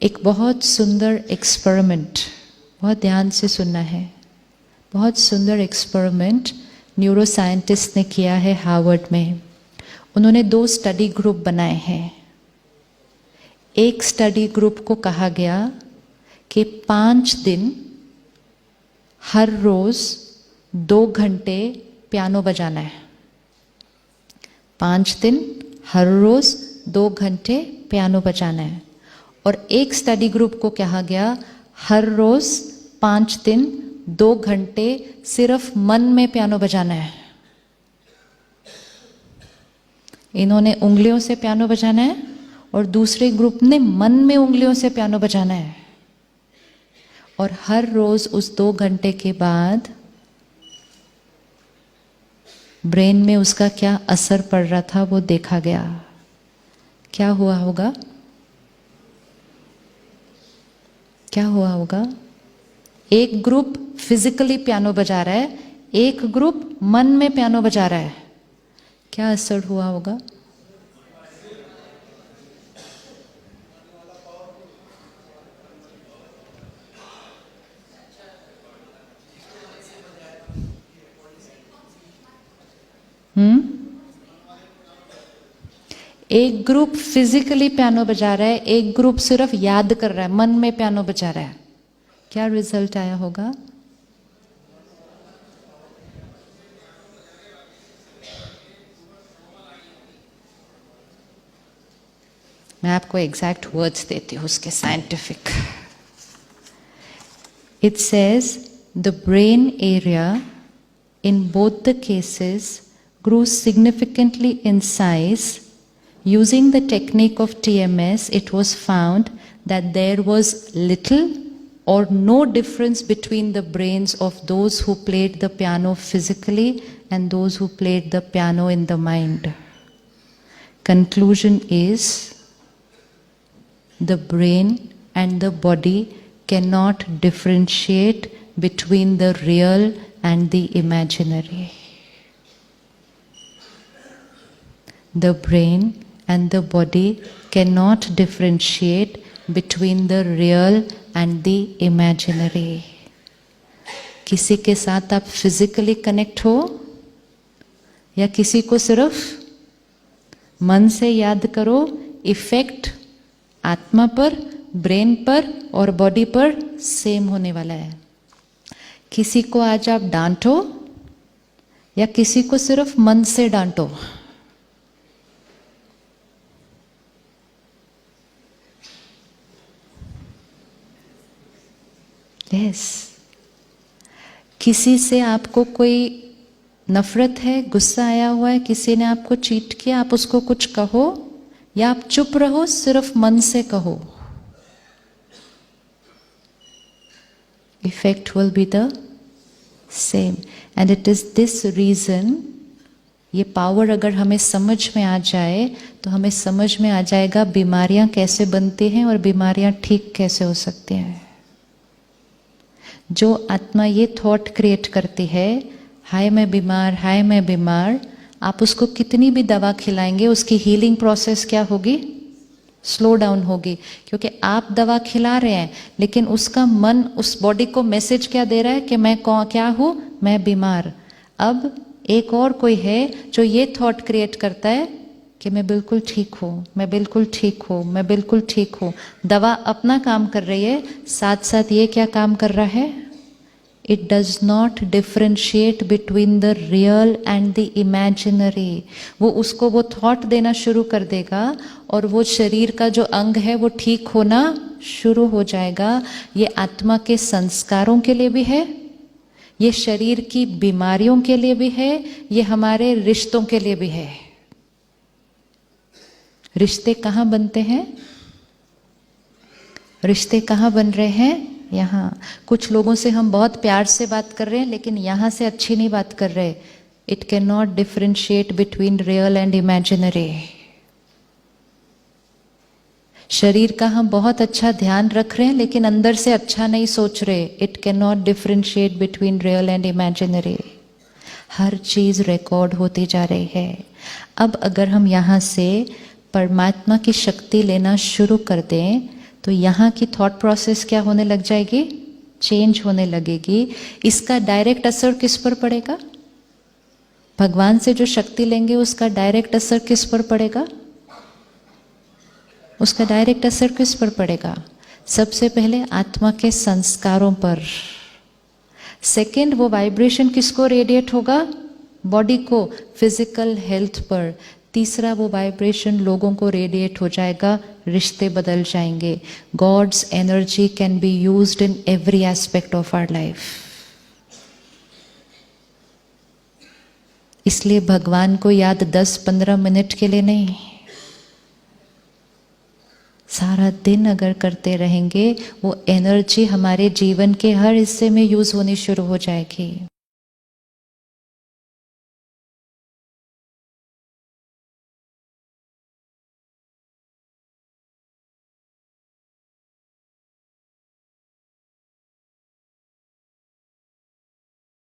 एक बहुत सुंदर एक्सपेरिमेंट, बहुत ध्यान से सुनना है, बहुत सुंदर एक्सपेरिमेंट न्यूरो साइंटिस्ट ने किया है हार्वर्ड में। उन्होंने 2 स्टडी ग्रुप बनाए हैं। एक स्टडी ग्रुप को कहा गया कि 5 दिन हर रोज 2 घंटे पियानो बजाना है। 5 दिन हर रोज 2 घंटे पियानो बजाना है। और एक स्टडी ग्रुप को कहा गया हर रोज 5 दिन 2 घंटे सिर्फ मन में पियानो बजाना है। इन्होंने उंगलियों से पियानो बजाना है और दूसरे ग्रुप ने मन में उंगलियों से पियानो बजाना है। और हर रोज उस 2 घंटे के बाद ब्रेन में उसका क्या असर पड़ रहा था वो देखा गया। क्या हुआ होगा? क्या हुआ होगा? एक ग्रुप फिजिकली पियानो बजा रहा है, एक ग्रुप मन में पियानो बजा रहा है। क्या असर हुआ होगा? एक ग्रुप फिजिकली पियानो बजा रहा है, एक ग्रुप सिर्फ याद कर रहा है, मन में पियानो बजा रहा है। क्या रिजल्ट आया होगा? मैं आपको एग्जैक्ट वर्ड्स देती हूँ उसके scientific. It says the brain area in both the cases grew significantly in size. Using the technique of TMS, it was found that there was little or no difference between the brains of those who played the piano physically and those who played the piano in the mind. Conclusion is, the brain and the body cannot differentiate between the real and the imaginary. The brain and the body cannot differentiate between the real and the imaginary. किसी के साथ आप physically connect हो या किसी को सिर्फ मन से याद करो, इफेक्ट आत्मा पर, ब्रेन पर और बॉडी पर सेम होने वाला है। किसी को आज आप डांटो या किसी को सिर्फ मन से डांटो, यस। किसी से आपको कोई नफरत है, गुस्सा आया हुआ है, किसी ने आपको चीट किया, आप उसको कुछ कहो या आप चुप रहो, सिर्फ मन से कहो, effect will be the same. And it is this reason, ये पावर अगर हमें समझ में आ जाए तो हमें समझ में आ जाएगा बीमारियां कैसे बनती हैं और बीमारियां ठीक कैसे हो सकती हैं। जो आत्मा ये थॉट क्रिएट करती है, हाय मैं बीमार, हाय मैं बीमार, आप उसको कितनी भी दवा खिलाएंगे उसकी हीलिंग प्रोसेस क्या होगी? स्लो डाउन होगी। क्योंकि आप दवा खिला रहे हैं लेकिन उसका मन उस बॉडी को मैसेज क्या दे रहा है कि मैं क्या हूं? मैं बीमार। अब एक और कोई है जो ये थॉट क्रिएट करता है कि मैं बिल्कुल ठीक हूं, मैं बिल्कुल ठीक हूं, मैं बिल्कुल ठीक हूं। दवा अपना काम कर रही है, साथ साथ ये क्या काम कर रहा है? It does not differentiate between the real and the imaginary. वो उसको वो थॉट देना शुरू कर देगा और वो शरीर का जो अंग है वो ठीक होना शुरू हो जाएगा। ये आत्मा के संस्कारों के लिए भी है, ये शरीर की बीमारियों के लिए भी है, ये हमारे रिश्तों के लिए भी है। रिश्ते कहाँ बनते हैं? रिश्ते कहाँ बन रहे हैं? यहाँ। कुछ लोगों से हम बहुत प्यार से बात कर रहे हैं लेकिन यहाँ से अच्छी नहीं बात कर रहे। It can not differentiate between real and imaginary. शरीर का हम बहुत अच्छा ध्यान रख रहे हैं लेकिन अंदर से अच्छा नहीं सोच रहे। It can not differentiate between real and imaginary. हर चीज रिकॉर्ड होती जा रही है। अब अगर हम यहाँ से परमात्मा की शक्ति लेना शुरू कर दें तो यहाँ की थॉट प्रोसेस क्या होने लग जाएगी, चेंज होने लगेगी। इसका डायरेक्ट असर किस पर पड़ेगा, भगवान से जो शक्ति लेंगे उसका डायरेक्ट असर किस पर पड़ेगा, उसका डायरेक्ट असर किस पर पड़ेगा, सबसे पहले आत्मा के संस्कारों पर। सेकंड, वो वाइब्रेशन किसको रेडिएट होगा, बॉडी को, फिजिकल हेल्थ पर। तीसरा, वो वाइब्रेशन लोगों को रेडिएट हो जाएगा, रिश्ते बदल जाएंगे। God's energy can be used in every aspect of our life. इसलिए भगवान को याद 10-15 मिनट के लिए नहीं, सारा दिन अगर करते रहेंगे वो एनर्जी हमारे जीवन के हर हिस्से में यूज होनी शुरू हो जाएगी।